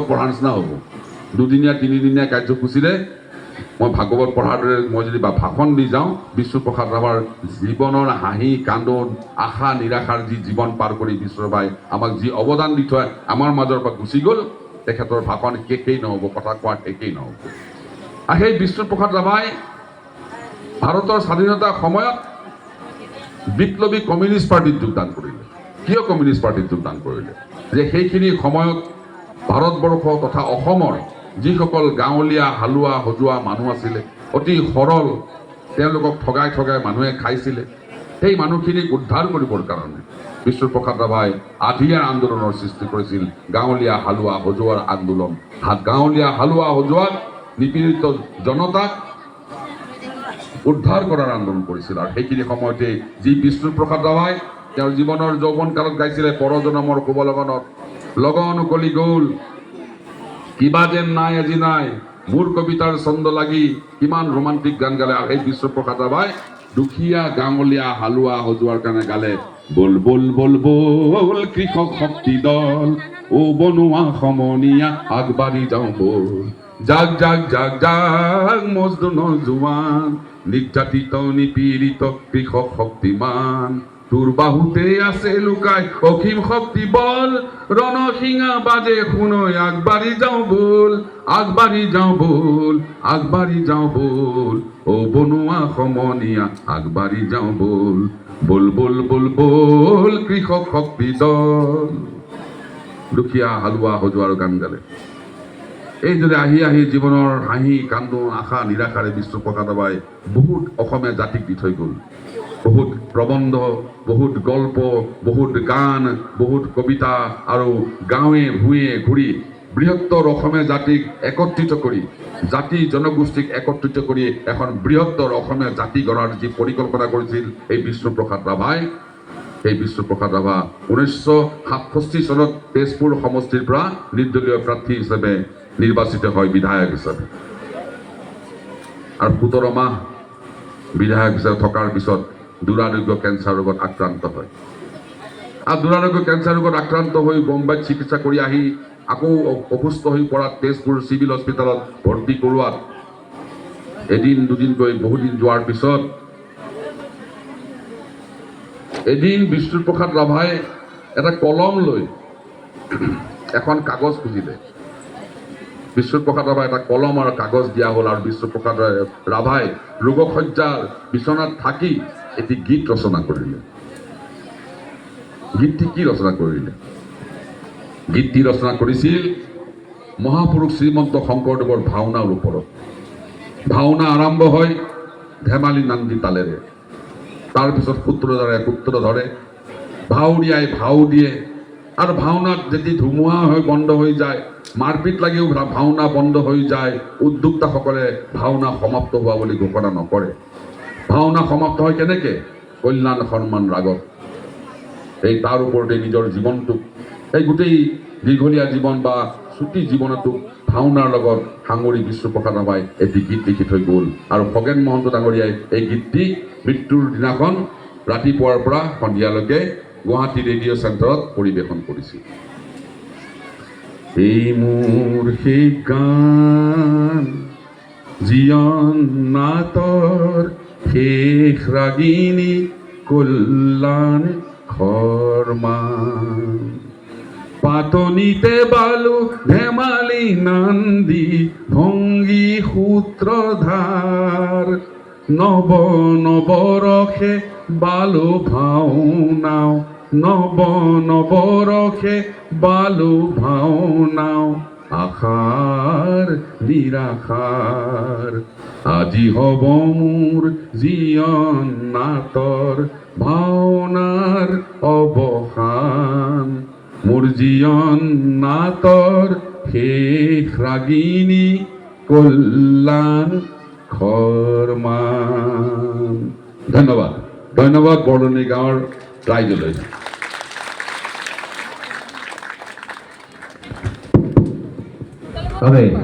পঢ়াৰ নিচিনা হ'ব। দুদিনীয়া তিনিদিনীয়া কাৰ্যসূচীৰে মই ভাগৱত পঢ়াৰ দৰে মই যদি ভাষণ দি যাওঁ, বিষ্ণুপ্ৰসাদ ৰাভাৰ জীৱনৰ হাঁহি কান্দোন আশা নিৰাশাৰ যি জীৱন পাৰ কৰি বিষ্ণুৰাভাই আমাক যি অৱদান দি থৈ আমাৰ মাজৰ পৰা গুচি গ'ল, তেখেতৰ ভাষণ শেষেই নহ'ব, কথা কোৱাৰ শেষেই নহ'ব। আৰু সেই বিষ্ণুপ্ৰসাদ ৰাভাই ভাৰতৰ স্বাধীনতাৰ সময়ত বিপ্লৱী কমিউনিষ্ট পাৰ্টিত যোগদান কৰিলে। কিয় কমিউনিষ্ট পাৰ্টিত যোগদান কৰিলে? যে সেইখিনি সময়ত ভাৰতবৰ্ষ তথা অসমৰ যিসকল গাঁৱলীয়া হালোৱা হজুৱা মানুহ আছিলে, অতি সৰল, তেওঁলোকক ঠগাই ঠগাই মানুহে খাইছিলে, সেই মানুহখিনিক উদ্ধাৰ কৰিবৰ কাৰণে বিষ্ণুপ্ৰসাদ ৰাভাই আধিয়াৰ আন্দোলনৰ সৃষ্টি কৰিছিল। গাঁৱলীয়া হালোৱা হজুৱাৰ আন্দোলন, গাঁৱলীয়া হালোৱা হজুৱাক নিপীড়িত জনতাক উদ্ধাৰ কৰাৰ আন্দোলন কৰিছিল। আৰু সেইখিনি সময়তে যি বিষ্ণুপ্ৰসাদ ৰাভাই তেওঁৰ জীৱনৰ যৌৱনকালত গাইছিলে পৰজনমৰ শুভ লগনত, লগন কলি গ'ল কিবা যেন নাই আজি নাই, মোৰ কবিতাৰ ছন্দ লাগি, কিমান ৰোমান্টিক গান গালে। আৰু সেই বিষ্ণুপ্ৰসাদ ৰাভাই দুখীয়া গাঁৱলীয়া হালোৱা হজুৱাৰ কাৰণে গালে, বল বল বল বল কৃষক শক্তি দল, ও বনোৱা সমনীয়া আগবাঢ়ি যাওঁ বল, জাগ জাগ জাগ জাগ মজদুৰ নজুৱান, নিৰ্যাতিত নিপীড়িত কৃষক শক্তিমান, তোৰ বাহুতে আছে লুকাই অসীম শক্তি বল, ৰণসিঙা বাজে শুনৈ আগবাঢ়ি যাওঁ বল, আগবাঢ়ি যাওঁ বল, আগবাঢ়ি যাওঁ বল, ও বনোৱা সমনীয়া আগবাঢ়ি যাওঁ বল, বল বল বল বল কৃষক শক্তি দল। দুখীয়া হালোৱা হজুৱাৰ গান গালে। এইদৰে আহি আহি জীৱনৰ হাঁহি কান্দোন আশা নিৰাশাৰে বিষ্ণুপ্ৰসাদ ৰাভাই বহুত অসমীয়া জাতিক দি থৈ গ'ল। বহুত প্ৰবন্ধ, বহুত গল্প, বহুত গান, বহুত কবিতা, আৰু গাঁৱে ভূঞে ঘূৰি বৃহত্তৰ অসমীয়া জাতিক একত্ৰিত কৰি, জাতি জনগোষ্ঠীক একত্ৰিত কৰি এখন বৃহত্তৰ অসমীয়া জাতি গঢ়াৰ যি পৰিকল্পনা কৰিছিল এই বিষ্ণুপ্ৰসাদ ৰাভাই, সেই বিষ্ণুপ্ৰসাদ ৰাভা 1967 চনত তেজপুৰ সমষ্টিৰ পৰা নিৰ্দলীয় প্ৰাৰ্থী হিচাপে নিৰ্বাচিত হয় বিধায়ক হিচাপে। আৰু 17 মাহ বিধায়ক হিচাপে থকাৰ পিছত দুৰাৰোগ্য কেঞ্চাৰ ৰোগত আক্ৰান্ত হয়। আৰু দুৰাৰোগ্য কেঞ্চাৰ ৰোগত আক্ৰান্ত হৈ বম্বাইত চিকিৎসা কৰি আহি আকৌ অসুস্থ হৈ পৰাত তেজপুৰ চিভিল হস্পিটেলত ভৰ্তি কৰোৱাত এদিন দুদিনকৈ বহুদিন যোৱাৰ পিছত এদিন বিষ্ণুপ্ৰসাদ ৰাভাই এটা কলম লৈ এখন কাগজ খুজিলে। বিষ্ণুপ্ৰসাদ ৰাভাই এটা কলম আৰু কাগজ দিয়া হ'ল, আৰু বিষ্ণুপ্ৰসাদ ৰাভাই ৰোগশয্যাৰ বিচনাত থাকি এটি গীত ৰচনা কৰিলে। গীতটি কি ৰচনা কৰিলে? গীতটি ৰচনা কৰিছিল মহাপুৰুষ শ্ৰীমন্ত শংকৰদেৱৰ ভাওনাৰ ওপৰত। ভাওনা আৰম্ভ হয় ধেমালি নান্দি তালেৰে, তাৰপিছত সূত্ৰধাৰে সূত্ৰ ধৰে, ভাওৰীয়াই ভাও দিয়ে, আৰু ভাওনাত যদি ধুমুহা হৈ বন্ধ হৈ যায়, মাৰপিট লাগিও ভাওনা বন্ধ হৈ যায়, উদ্যোক্তাসকলে ভাওনা সমাপ্ত হোৱা বুলি ঘোষণা নকৰে। ভাওনা সমাপ্ত হয় কেনেকে? কল্যাণ সন্মান ৰাগত। এই তাৰ ওপৰতে নিজৰ জীৱনটোক, এই গোটেই দীঘলীয়া জীৱন বা চুটি জীৱনটোক ভাওনাৰ লগত সাঙুৰি বিষ্ণুপ্ৰসাদ ৰাভাই এটি গীত লিখি থৈ গ'ল। আৰু খগেন মহন্ত ডাঙৰীয়াই এই গীতটি মৃত্যুৰ দিনাখন ৰাতিপুৱাৰ পৰা সন্ধিয়ালৈকে গুৱাহাটী ৰেডিঅ' চেণ্টাৰত পৰিৱেশন কৰিছিল। এই মোৰ সেই গান জীৱন নাটৰ শেষ ৰাগিনী কল্যাণ শৰ্মা, পাতনিতে বালু ধেমালি নান্দি ভংগী সূত্ৰধাৰ, নৱ নৱৰসে বালু ভাওনাও, নৱ নৱৰসে বালু ভাওনাও, আশাৰ নিৰাশাৰ আজি হব মোৰ জীৱন নাটৰ ভাওনাৰ অৱসান, মোৰ জীৱন নাটৰ শেষ ৰাগিনী কল্যাণ শৰ্মা। ধন্যবাদ, ধন্যবাদ বৰদনী গাঁৱৰ ৰাইজলৈ। তবে